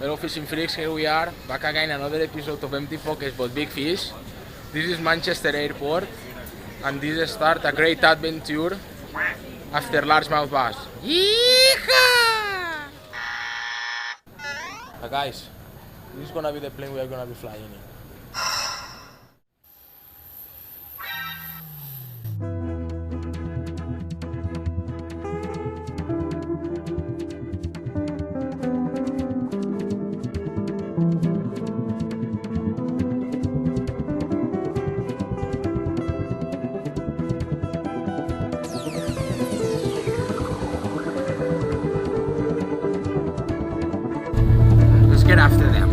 Hello fishing freaks, here we are, back again another episode of Empty Pockets but Big Fish. This is Manchester Airport and this start a great adventure after Largemouth bass. Yeehaw! Guys, this is gonna be the plane we are gonna be flying in. Let's get after them.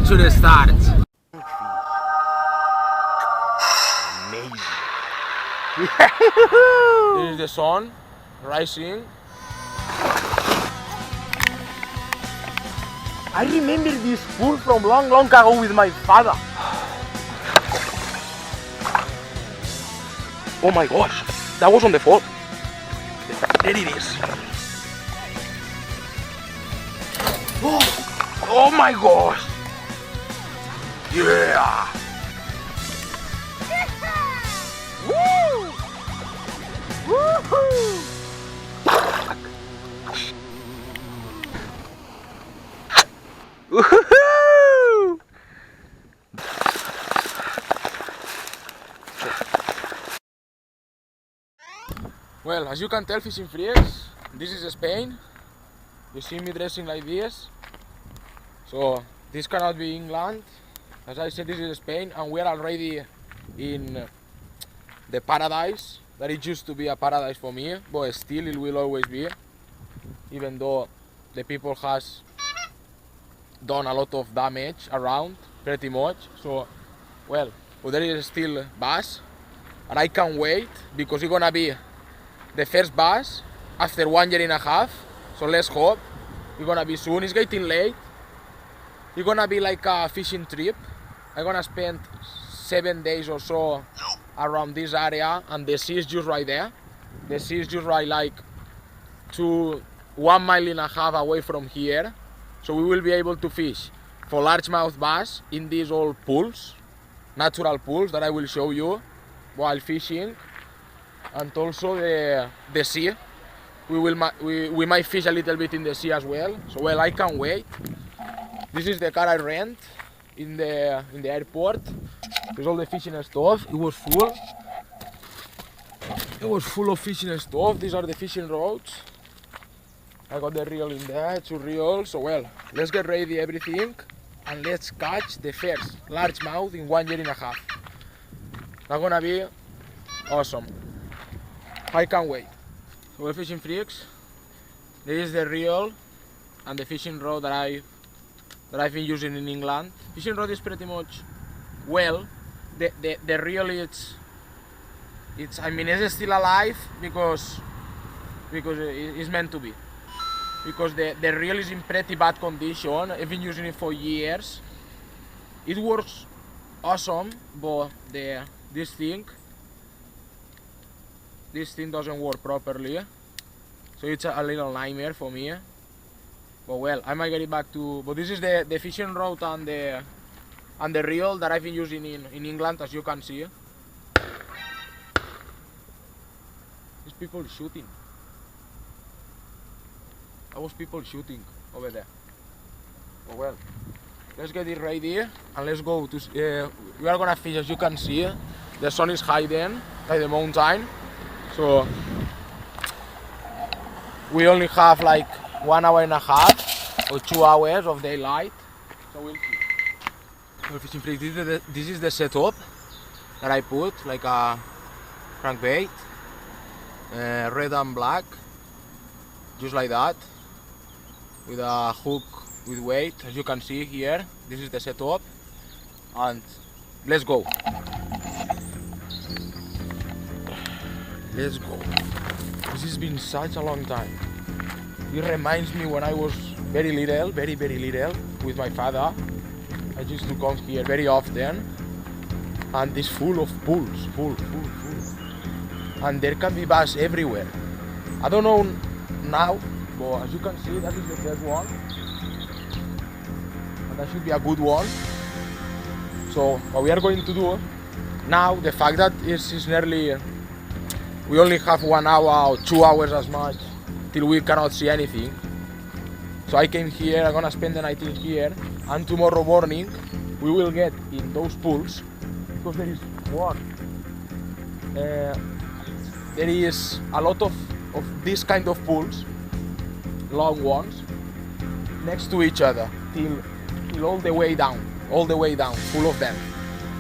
To the start. Amazing. This is the sun rising. I remember this pool from long ago with my father. Oh my gosh, that was on the fall. There it is. Oh my gosh. Yeah! Woo! Woohoo! Woohoo! Well, as you can tell, fishing freaks, this is Spain. You see me dressing like this. So this cannot be England. As I said, this is Spain and we are already in the paradise. That it used to be a paradise for me, but still it will always be. Even though the people has done a lot of damage around, pretty much. So, well, but there is still bass. And I can't wait because it's gonna be the first bass after 1 year and a half. So let's hope it's gonna be soon. It's getting late. It's gonna be like a fishing trip. I'm gonna spend 7 days or so around this area and the sea is just right there. The sea is just right like 1.5 miles away from here. So we will be able to fish for largemouth bass in these old pools, natural pools that I will show you while fishing. And also the sea. We might fish a little bit in the sea as well. So well, I can't wait. This is the car I rent in the airport. There's all the fishing stuff. It was full. It was full of fishing stuff. These are the fishing rods. I got the reel in there, 2 reels. So well, let's get ready everything and let's catch the first largemouth in 1 year and a half. That's gonna be awesome. I can't wait. So well, fishing freaks, this is the reel and the fishing rod that I've been using in England. Fishing rod is pretty much, well, the reel it's I mean it's still alive because it's meant to be. Because the reel is in pretty bad condition. I've been using it for years. It works awesome, but this thing doesn't work properly. So it's a little nightmare for me. But well, I might get it back to. But this is the fishing rod and the reel that I've been using in England, as you can see. These people shooting. That was people shooting over there. But well, let's get it ready and let's go to. We are gonna fish, as you can see. The sun is hiding by the mountain, so we only have like 1 hour and a half or 2 hours of daylight. So we'll see. Well, fishing freak, this is the setup that I put, like a crankbait, red and black, just like that, with a hook with weight. As you can see here, this is the setup, and let's go. Let's go. This has been such a long time. It reminds me when I was very little, very little, with my father. I used to come here very often, and it's full of pools, full. And there can be bass everywhere. I don't know now, but as you can see, that is the first one, and that should be a good one. So what we are going to do now, the fact that it's nearly, we only have 1 hour or 2 hours as much till we cannot see anything. So I came here, I'm gonna spend the night in here, and tomorrow morning we will get in those pools, because there is one. There is a lot of these kind of pools, long ones, next to each other, till all the way down, full of them.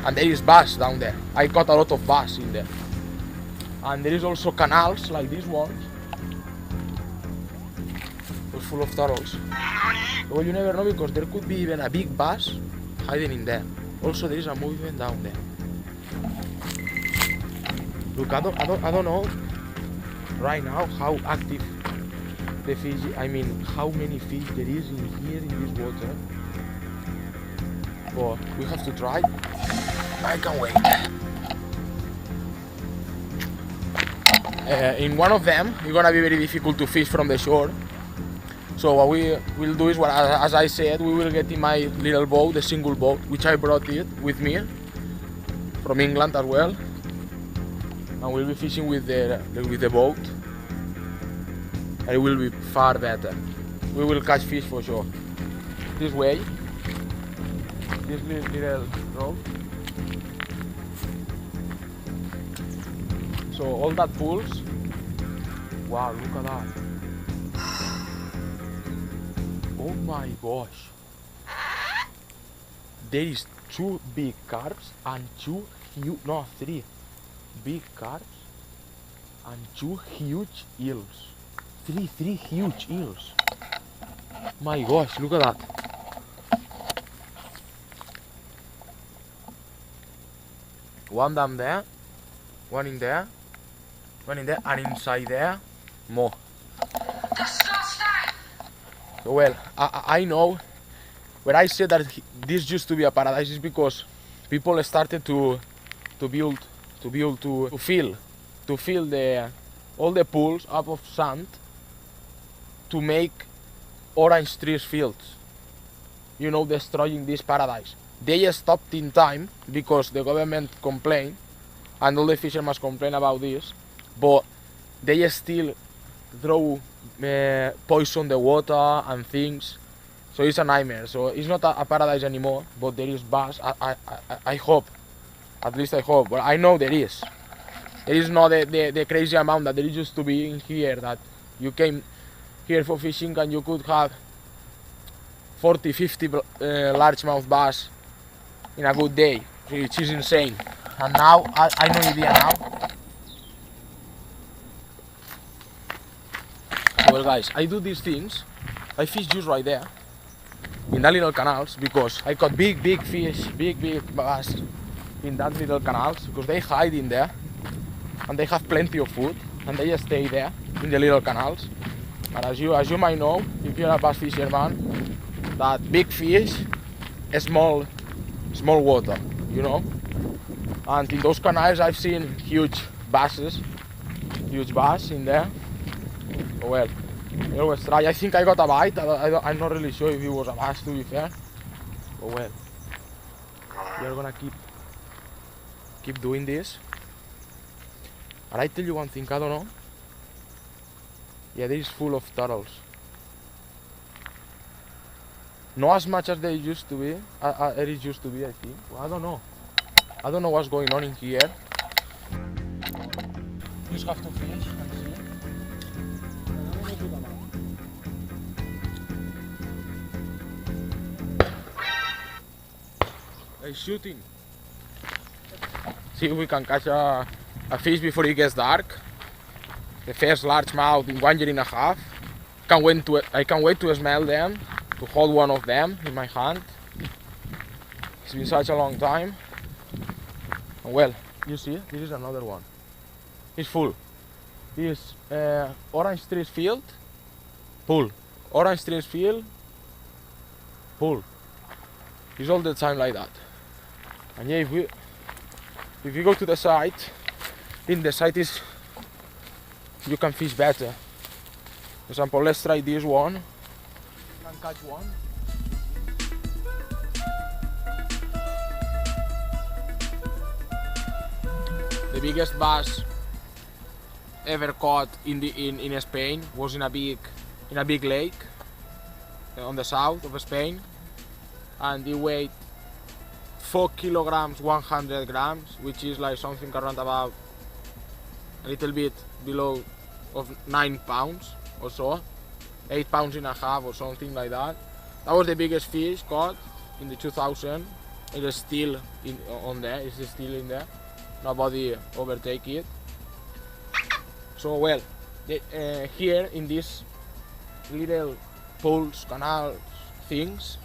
And there is bass down there. I caught a lot of bass in there. And there is also canals like these ones, full of turtles. Well, you never know, because there could be even a big bass hiding in there. Also, there is a movement down there. Look, I don't know right now how active the fish, I mean how many fish there is in here in this water. But we have to try. I can't wait. In one of them, it's gonna be very difficult to fish from the shore. So what we will do is, as I said, we will get in my little boat, the single boat, which I brought it with me from England as well. And we'll be fishing with the boat. And it will be far better. We will catch fish for sure. This way, this little road. So all that pools. Wow, look at that. Oh my gosh. There is 2 big carps and 3 big carps and 2 huge eels. 3 huge eels. My gosh, look at that. One down there, one in there, one in there, and inside there, more. So, well, I know when I said that this used to be a paradise is because people started to fill all the pools up of sand to make orange trees fields, you know, destroying this paradise. They stopped in time because the government complained and all the fishermen complain about this, but they still throw poison the water and things, so it's a nightmare. So it's not a paradise anymore, but there is bass. I hope, at least I hope, but I know there is. There is not the crazy amount that there used to be in here, that you came here for fishing and you could have 40, 50 largemouth bass in a good day, which is insane. And now, I no idea now. Well guys, I do these things, I fish just right there, in that little canals, because I caught big fish, big bass in that little canals, because they hide in there, and they have plenty of food, and they just stay there, in the little canals. And as you might know, if you're a bass fisherman, that big fish, small water, you know? And in those canals I've seen huge bass in there. Well, we always try. I think I got a bite. I'm not really sure if it was a bass, to be fair. But well, we are gonna keep doing this. And I tell you one thing, I don't know. Yeah, this is full of turtles. Not as much as they used to be. It used to be, I think. Well, I don't know. I don't know what's going on in here. You just have to fish and see. He's shooting. See if we can catch a a fish before it gets dark. The first largemouth in 1 year and a half. I can't wait to smell them, to hold one of them in my hand. It's been such a long time. And well, you see, this is another one. It's full. This orange trees field, pull. Orange trees field, pull. It's all the time like that. And yeah, if you go to the site, in the site is you can fish better. For example, let's try this one. You can catch one. The biggest bass ever caught in Spain was in a big lake on the south of Spain, and it weighed 4 kilograms 100 grams, which is like something around about a little bit below of 9 pounds or so, 8 pounds and a half or something like that. That was the biggest fish caught in the 2000. It is still on there. It's still in there. Nobody overtake it. So well, here in these little pools, canals, things,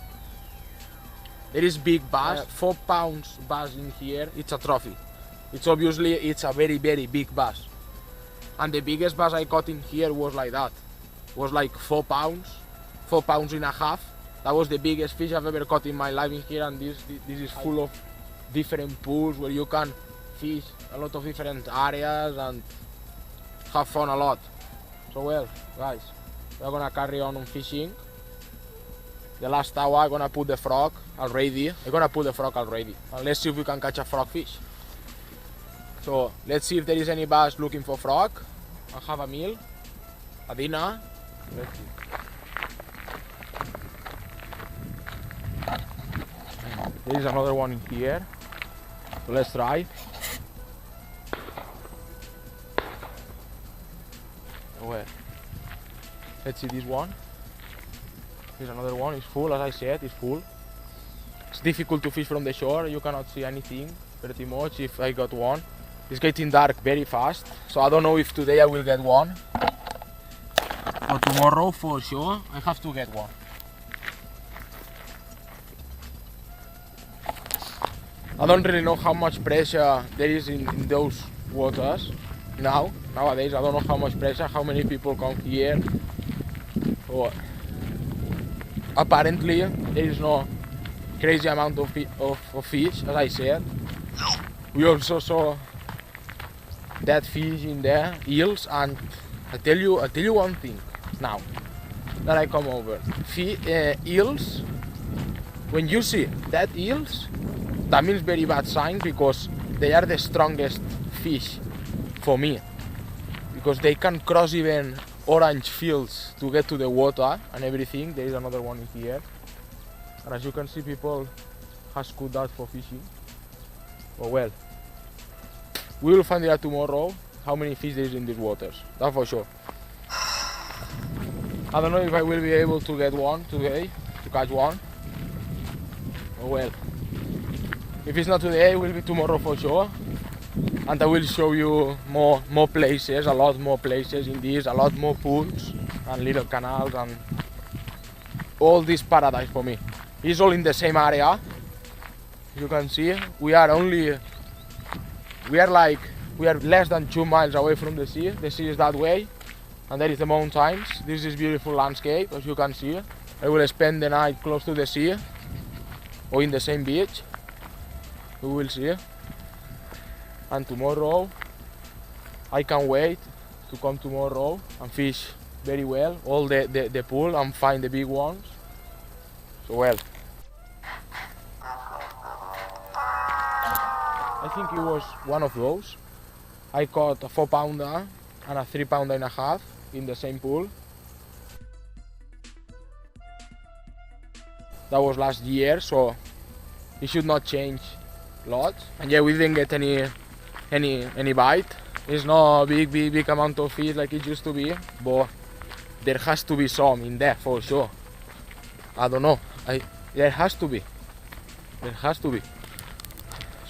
there is big bass, 4 pounds bass in here. It's a trophy. It's a very big bass. And the biggest bass I caught in here was like that. It was like 4 pounds and a half. That was the biggest fish I've ever caught in my life in here, and this is full of different pools where you can fish a lot of different areas and have fun a lot. So well, guys, we're gonna carry on fishing. The last hour I'm gonna put the frog already. And let's see if we can catch a frog fish. So let's see if there is any bass looking for frog and have a meal, a dinner. Let's see. There is another one in here. So let's try. Well, let's see this one. There's another one. It's full, as I said, it's full. It's difficult to fish from the shore. You cannot see anything pretty much if I got one. It's getting dark very fast, so I don't know if today I will get one. But tomorrow for sure I have to get one. I don't really know how much pressure there is in those waters nowadays. I don't know how much pressure, how many people come here. So, apparently there is no crazy amount of fish, as I said. We also saw that fish in there, eels, and I tell you one thing now that I come over. Eels, when you see that eels, that means very bad sign, because they are the strongest fish for me, because they can cross even orange fields to get to the water and everything. There is another one in here, and as you can see, people has caught that for fishing. Oh well, we will find out tomorrow how many fish there is in these waters, that's for sure. I don't know if I will be able to get one today, to catch one. Oh well, if it's not today, it will be tomorrow for sure. And I will show you more places, a lot more places in this, a lot more pools and little canals, and all this paradise for me. It's all in the same area. You can see we are less than 2 miles away from the sea. The sea is that way, and there is the mountains. This is beautiful landscape, as you can see. I will spend the night close to the sea or in the same beach. We will see. And tomorrow, I can't wait to come tomorrow and fish very well all the pool and find the big ones. So well, I think it was one of those. I caught a 4 pounder and a 3 pounder and a half in the same pool. That was last year, so it should not change a lot. And yeah, we didn't get any bite. It's not a big amount of fish like it used to be, but there has to be some in there for sure. I don't know. There has to be.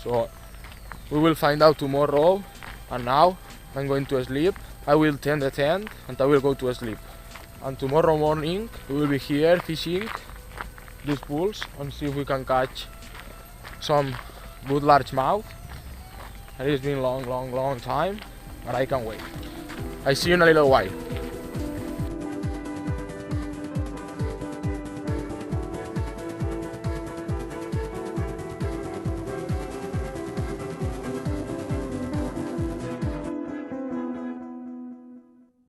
So we will find out tomorrow And now I'm going to sleep. I will tend the tent and I will go to sleep. And tomorrow morning we will be here fishing these pools and see if we can catch some good largemouth. It has been long time, but I can't wait. I see you in a little while.